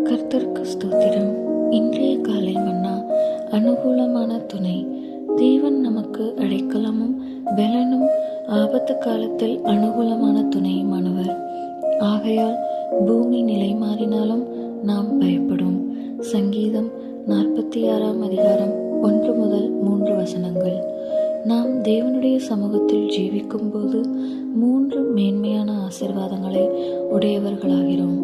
கர்த்தருக்கு ஸ்தோத்திரம். இன்றைய காலை மன்னா அனுகூலமான துணை. தேவன் நமக்கு அடைக்கலமும் பெலனும் ஆபத்து காலத்தில் அனுகூலமான துணையுமானவர். ஆகையால் பூமி நிலை மாறினாலும் நாம் பயப்படும். சங்கீதம் 46 அதிகாரம் 1 முதல் 3 வசனங்கள். நாம் தேவனுடைய சமூகத்தில் ஜீவிக்கும் போது 3 மேன்மையான ஆசீர்வாதங்களை உடையவர்களாகிறோம்.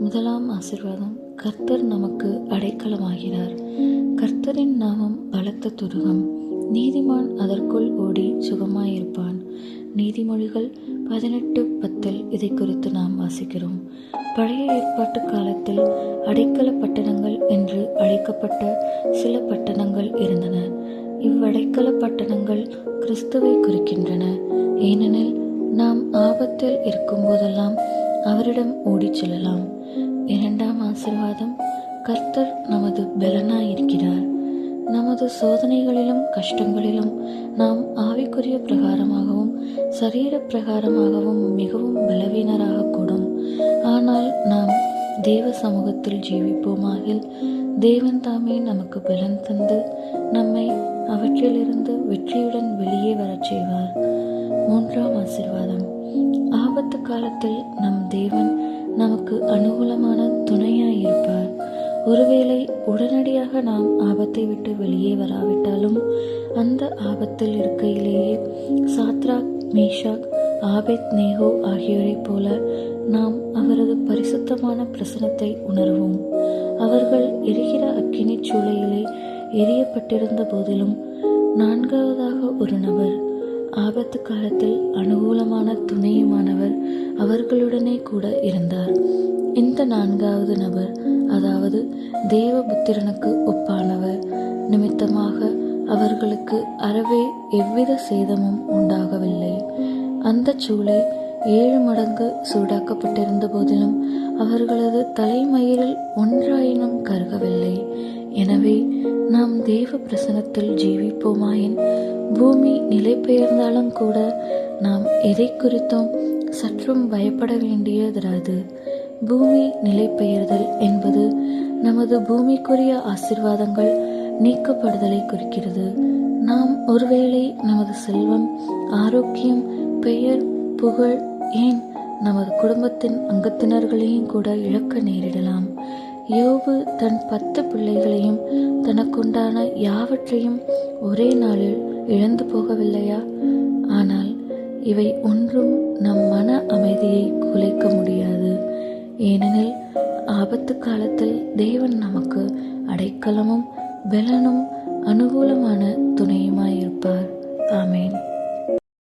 முதலாம் ஆசீர்வாதம், கர்த்தர் நமக்கு அடைக்கலமாகிறார். கர்த்தரின் நாமம் பலத்த துருகம், நீதிமான் அதற்குள் ஓடி சுகமாயிருப்பான். நீதிமொழிகள் 18:10 இதை குறித்து நாம் வாசிக்கிறோம். பழைய ஏற்பாட்டு காலத்தில் அடைக்கல பட்டணங்கள் என்று அழைக்கப்பட்ட சில பட்டணங்கள் இருந்தன. இவ்வடைக்கல பட்டணங்கள் கிறிஸ்துவை குறிக்கின்றன. ஏனெனில் நாம் ஆபத்தில் இருக்கும் போதெல்லாம் அவரிடம் ஓடிச் செல்லலாம். இரண்டாம் ஆசீர்வாதம், கர்த்தர் நமது பெலனாயிருக்கிறார். நமது சோதனைகளிலும் கஷ்டங்களிலும் நாம் ஆவிக்குரிய பிரகாரமாகவும் சரீர பிரகாரமாகவும் மிகவும் பலவீனராகக்கூடும். ஆனால் நாம் தேவ சமூகத்தில் ஜீவிப்போமாகில் தேவன் தாமே நமக்கு பலன் தந்து நம்மை அவற்றிலிருந்து வெற்றியுடன் வெளியே வரச் செய்வார். மூன்றாம் ஆசீர்வாதம், ஆபத்து காலத்தில் நம் தேவன் நமக்கு அனுகூலமான துணையாயிருப்பார். ஒருவேளை உடனடியாக நாம் ஆபத்தை விட்டு வெளியே வராவிட்டாலும் அந்த ஆபத்தில் இருக்கையிலேயே சாத்ராக், மேஷாக், ஆபேத்நேகோ ஆகியோரைப் போல நாம் அவரது பரிசுத்தமான பிரசனத்தை உணர்வோம். அவர்கள் எரிகிற அக்கினி சூளையிலே எரியப்பட்டிருந்த போதிலும் நான்காவதாக ஒரு நபர், ஆபத்து காலத்தில் அனுகூலமான துணையுமானவர் அவர்களுடனே கூட இருந்தார். இந்த நான்காவது நபர், அதாவது தேவபுத்திரனுக்கு ஒப்பானவர் நிமித்தமாக அவர்களுக்கு அறவே எவ்வித சேதமும் உண்டாகவில்லை. அந்த சூளை 7 மடங்கு சூடாக்கப்பட்டிருந்த போதிலும் அவர்களது தலைமயிரில் ஒன்றாயினும் கருகவில்லை. எனவே நாம் தேவ பிரசனத்தில் ஜீவிப்போமாயின் பூமி நிலை பெயர்ந்தாலும் கூட நாம் எதை குறித்தும் சற்றும் பயப்பட வேண்டியதிராது. பூமி நிலை பெயர்தல் என்பது நமது பூமிக்குரிய ஆசீர்வாதங்கள் நீக்கப்படுதலை குறிக்கிறது. நாம் ஒருவேளை நமது செல்வம், ஆரோக்கியம், பெயர், புகழ், ஏன் நமது குடும்பத்தின் அங்கத்தினர்களையும் கூட இழக்க நேரிடலாம். யோபு தன் 10 பிள்ளைகளையும் தனக்குண்டான யாவற்றையும் ஒரே நாளில் இழந்து போகவில்லையா? ஆனால் இவை ஒன்றும் நம் மன அமைதியை குலைக்க முடியாது. ஏனெனில் ஆபத்து காலத்தில் தேவன் நமக்கு அடைக்கலமும் பெலனும் அனுகூலமான துணையுமாயிருப்பார்.